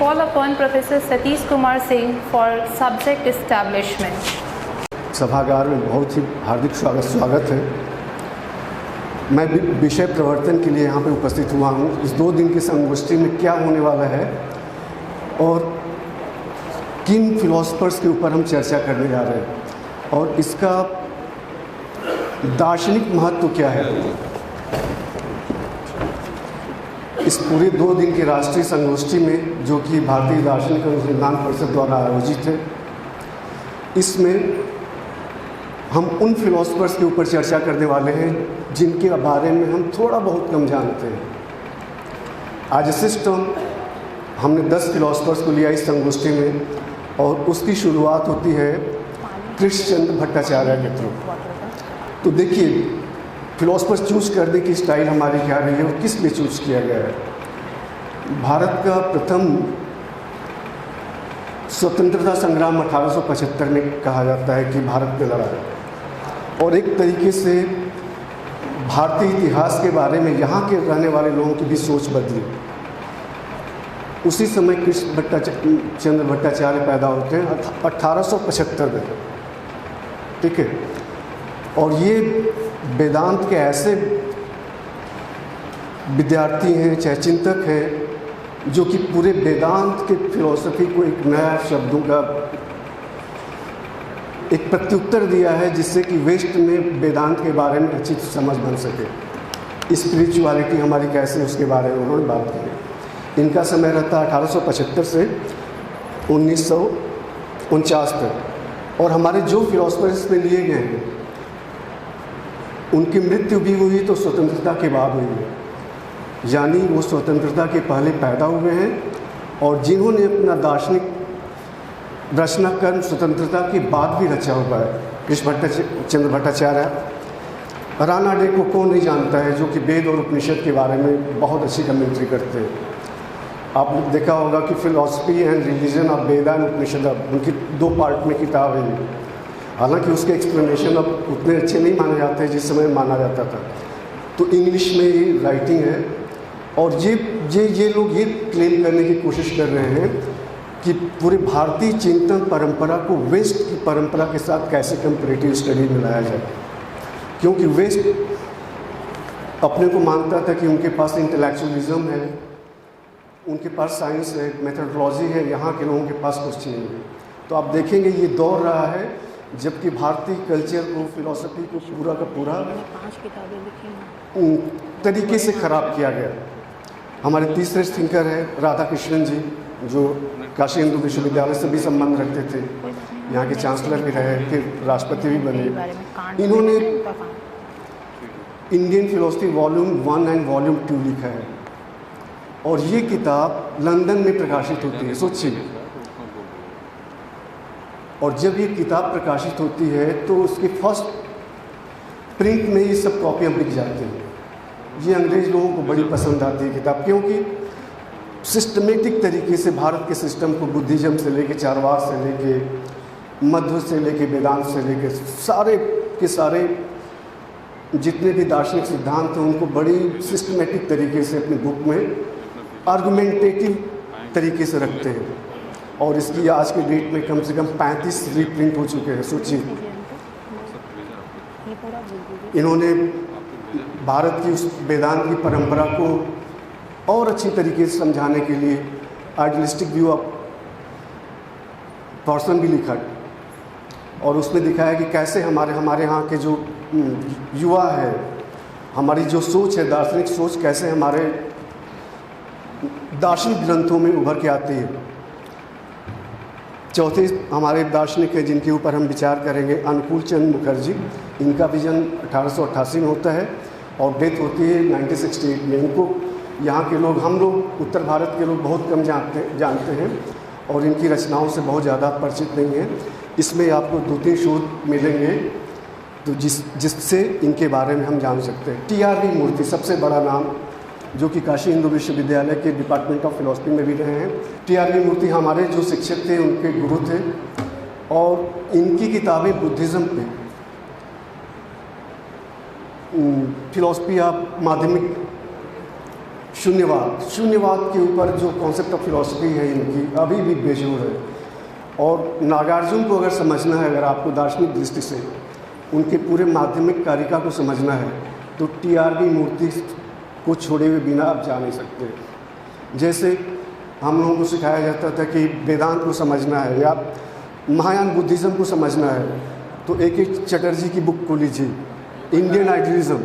call upon Professor Satish Kumar Singh for subject establishment. सभागार में बहुत ही हार्दिक स्वागत है। मैं विषय प्रवर्तन के लिए यहाँ पे उपस्थित हुआ हूँ। इस 2 दिन की संगोष्ठी में क्या होने वाला है और किन फिलोसफर्स के ऊपर हम चर्चा करने जा रहे हैं और इसका दार्शनिक महत्व क्या है। इस पूरे 2 दिन की राष्ट्रीय संगोष्ठी में, जो कि भारतीय दार्शनिक अनुसंधान परिषद द्वारा आयोजित है, इसमें हम उन फिलोसफर्स के ऊपर चर्चा करने वाले हैं जिनके बारे में हम थोड़ा बहुत कम जानते हैं। आज सिस्टम हमने 10 फिलोसफर्स को लिया इस संगोष्ठी में और उसकी शुरुआत होती है कृष्णचंद्र भट्टाचार्य के थ्रू। तो देखिए, फिलोसफर्स चूज करने की स्टाइल हमारी क्या रही है और किस लिए चूज किया गया है। भारत का प्रथम स्वतंत्रता संग्राम 1875 में कहा जाता है कि भारत ने लड़ा और एक तरीके से भारतीय इतिहास के बारे में यहाँ के रहने वाले लोगों की भी सोच बदली। उसी समय कृष्णचंद्र भट्टाचार्य पैदा होते हैं 1875 में, ठीक है। और ये वेदांत के ऐसे विद्यार्थी हैं, चाहे चिंतक हैं, जो कि पूरे वेदांत के फिलॉसफी को एक नया शब्दों का एक प्रत्युत्तर दिया है, जिससे कि वेस्ट में वेदांत के बारे में अच्छी समझ बन सके। स्पिरिचुअलिटी हमारी कैसे, उसके बारे में उन्होंने बात की। इनका समय रहता है 1875 से 1949 तक। और हमारे जो फिलोसफर इसमें लिए गए हैं, उनकी मृत्यु भी हुई तो स्वतंत्रता के बाद हुई है, यानी वो स्वतंत्रता के पहले पैदा हुए हैं। और जिन्होंने अपना दार्शनिक रचनाक्रम स्वतंत्रता के बाद भी रचा हुआ है, कृष्णचंद्र भट्टाचार्य। राणा डे को कौन नहीं जानता है, जो कि वेद और उपनिषद के बारे में बहुत अच्छी कमेंट्री करते हैं। आपने देखा होगा कि philosophy and religion of Veda and Upanishad, उनकी 2 पार्ट में किताब है। हालांकि उसके एक्सप्लेनेशन अब उतने अच्छे नहीं माने जाते जिस समय माना जाता था। तो इंग्लिश में ये राइटिंग है और ये लोग ये क्लेम करने की कोशिश कर रहे हैं कि पूरे भारतीय चिंतन परंपरा को वेस्ट की परंपरा के साथ कैसे कंपैरेटिव स्टडी में लाया जाए, क्योंकि वेस्ट अपने को मानता था कि उनके पास इंटेलेक्चुअलिज्म है, उनके पास साइंस है, मेथोडोलॉजी है, यहाँ के लोगों के पास कुछ नहीं है। तो आप देखेंगे ये दौर रहा है जबकि भारतीय कल्चर को, फिलॉसफी को पूरा का पूरा तरीके से ख़राब किया गया। हमारे तीसरे थिंकर है राधाकृष्णन जी, जो काशी हिंदू विश्वविद्यालय से भी संबंध रखते थे, यहाँ के चांसलर भी रहे, फिर राष्ट्रपति भी बने। इन्होंने Indian philosophy volume 1 and volume 2 लिखा है और ये किताब लंदन में प्रकाशित होती है, सोचिए। और जब ये किताब प्रकाशित होती है तो उसकी फर्स्ट प्रिंट में ये सब कॉपियाँ बिक जाती हैं। ये अंग्रेज़ लोगों को बड़ी पसंद आती है किताब, क्योंकि सिस्टमेटिक तरीके से भारत के सिस्टम को बुद्धिज़्म से लेके, चारवाक से लेके, मध्व से लेके, वेदांत से लेके, सारे के सारे जितने भी दार्शनिक सिद्धांत हैं उनको बड़ी सिस्टमेटिक तरीके से अपनी बुक में आर्गुमेंटेटिव तरीके से रखते हैं। और इसकी आज के डेट में कम से कम 35 रीप्रिंट हो चुके हैं, सोचिए। इन्होंने भारत की उस वेदांत की परंपरा को और अच्छी तरीके से समझाने के लिए आइडियलिस्टिक व्यू ऑफ पर्सन भी लिखा और उसमें दिखाया कि कैसे हमारे यहाँ के जो युवा है, हमारी जो सोच है, दार्शनिक सोच, कैसे हमारे दार्शनिक ग्रंथों में उभर के आती है। चौथे हमारे दार्शनिक हैं जिनके ऊपर हम विचार करेंगे, अनुकूल चंद मुखर्जी। इनका भी जन्म 1888 में होता है और डेथ होती है 1968 में। इनको यहाँ के लोग, हम लोग उत्तर भारत के लोग बहुत कम जानते हैं और इनकी रचनाओं से बहुत ज़्यादा परिचित नहीं है। इसमें आपको 2-3 शोध मिलेंगे तो जिससे इनके बारे में हम जान सकते हैं। TRV मूर्ति सबसे बड़ा नाम, जो कि काशी हिंदू विश्वविद्यालय के डिपार्टमेंट ऑफ फिलॉसफी में भी रहे हैं। TRV मूर्ति हमारे जो शिक्षक थे, उनके गुरु थे और इनकी किताबें बुद्धिज़्म पे, फिलॉसफी ऑफ माध्यमिक शून्यवाद के ऊपर जो कॉन्सेप्ट ऑफ फिलॉसफी है इनकी अभी भी बेजोर है। और नागार्जुन को अगर समझना है, अगर आपको दार्शनिक दृष्टि से उनके पूरे माध्यमिक कारिका को समझना है, तो TRB मूर्ति को छोड़े हुए बिना आप जा नहीं सकते। जैसे हम लोगों को सिखाया जाता था कि वेदांत को समझना है या महायान बुद्धिज़्म को समझना है, तो एक चटर्जी की बुक को लीजिए, इंडियन आइडियलिज्म,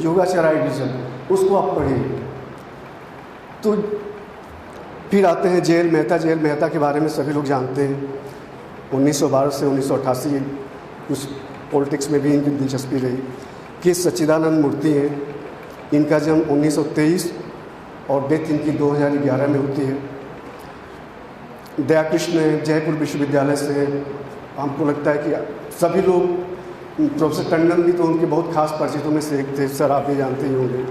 योगाचार आइडियलिज्म, उसको आप पढ़िए। तो फिर आते हैं जेएल मेहता के बारे में सभी लोग जानते हैं। 1912 से 1988 कुछ पॉलिटिक्स में भी इनकी दिलचस्पी रही। के सच्चिदानंद मूर्ति हैं, इनका जन्म 1923 और डेथ इनकी 2011 में होती है। दयाकृष्ण जयपुर विश्वविद्यालय से, हमको लगता है कि सभी लोग, प्रोफेसर टंडन भी तो उनके बहुत खास परिचितों में से एक थे, सर आप भी जानते ही होंगे।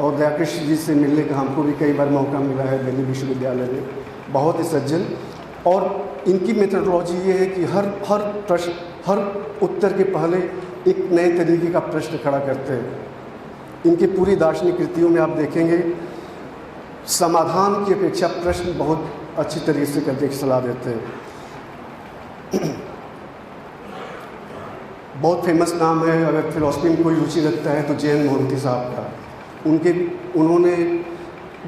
और दयाकृष्ण जी से मिलने का हमको भी कई बार मौका मिला है दिल्ली विश्वविद्यालय में, बहुत ही सज्जन। और इनकी मेथोडोलॉजी ये है कि हर उत्तर के पहले एक नए तरीके का प्रश्न खड़ा करते हैं। इनकी पूरी दार्शनिक कृतियों में आप देखेंगे समाधान की अपेक्षा प्रश्न बहुत अच्छी तरीके से करने की सलाह देते हैं। बहुत फेमस नाम है, अगर फिलॉसफी में कोई रुचि रखता है तो जैन मोहंती साहब का। उन्होंने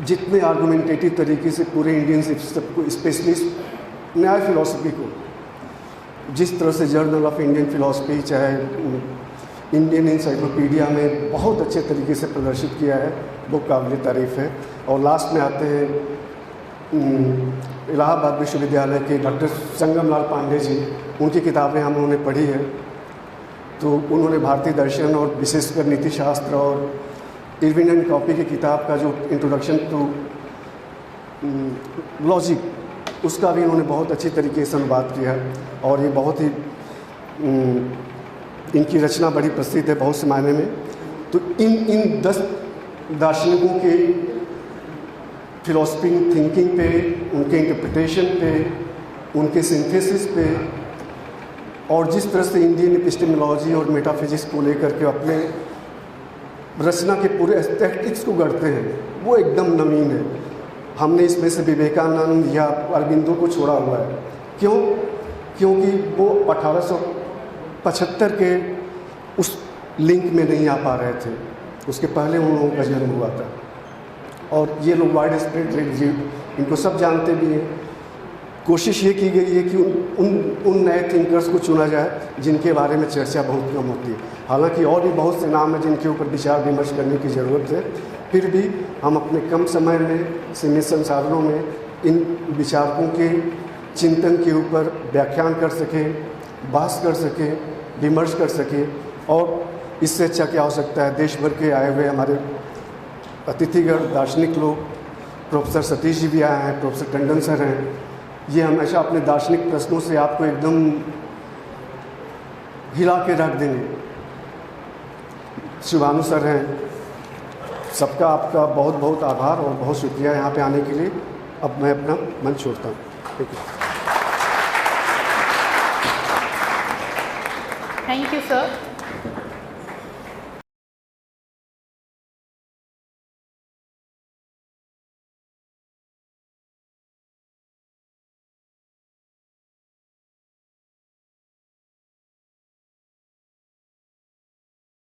जितने आर्गुमेंटेटिव तरीके से पूरे इंडियन सिस्टम को, स्पेशलिस्ट न्याय फिलॉसफी को, जिस तरह से जर्नल ऑफ इंडियन फिलॉसफी चाहे इंडियन इंसाइक्लोपीडिया में बहुत अच्छे तरीके से प्रदर्शित किया है, वो काबिल तारीफ़ है। और लास्ट में आते हैं इलाहाबाद विश्वविद्यालय के डॉक्टर संगमलाल पांडे जी, उनकी किताबें हम लोगों ने पढ़ी है। तो उन्होंने भारतीय दर्शन और विशेषकर नीति शास्त्र और इरविन एंड कॉपी की किताब का जो इंट्रोडक्शन टू लॉजिक, उसका भी उन्होंने बहुत अच्छी तरीके से अनुवाद किया है। और ये बहुत ही इनकी रचना बड़ी प्रसिद्ध है बहुत से मायने में। तो इन 10 दार्शनिकों के फिलॉसफी थिंकिंग पे, उनके इंटरप्रिटेशन पे, उनके सिंथेसिस पे, और जिस तरह से इंडियन एपिस्टेमोलॉजी और मेटाफिजिक्स को लेकर के अपने रचना के पूरे एस्थेटिक्स को गढ़ते हैं, वो एकदम नवीन है। हमने इसमें से विवेकानंद या अरबिंदो को छोड़ा हुआ है। क्यों? क्योंकि वो 1875 के उस लिंक में नहीं आ पा रहे थे, उसके पहले उन लोगों का जन्म हुआ था। और ये लोग वाइड स्प्रेड रिलीजिव, इनको सब जानते भी हैं। कोशिश ये की गई है कि उन नए थिंकर्स को चुना जाए जिनके बारे में चर्चा बहुत कम होती है। हालांकि और भी बहुत से नाम हैं जिनके ऊपर विचार विमर्श करने की ज़रूरत है, फिर भी हम अपने कम समय में, सीमित संसाधनों में इन विचारकों के चिंतन के ऊपर व्याख्यान कर सकें, बहस कर सकें, विमर्श कर सकें। और इससे अच्छा क्या हो सकता है, देश भर के आए हुए हमारे अतिथिगण दार्शनिक लोग, प्रोफेसर सतीश जी भी आए हैं, प्रोफेसर टंडन सर हैं, ये हमेशा अपने दार्शनिक प्रश्नों से आपको एकदम हिला के रख देंगे। शिवानु सर हैं, सबका आपका बहुत बहुत आभार और बहुत शुक्रिया यहाँ पे आने के लिए। अब मैं अपना मन छोड़ता हूँ। Thank you, sir.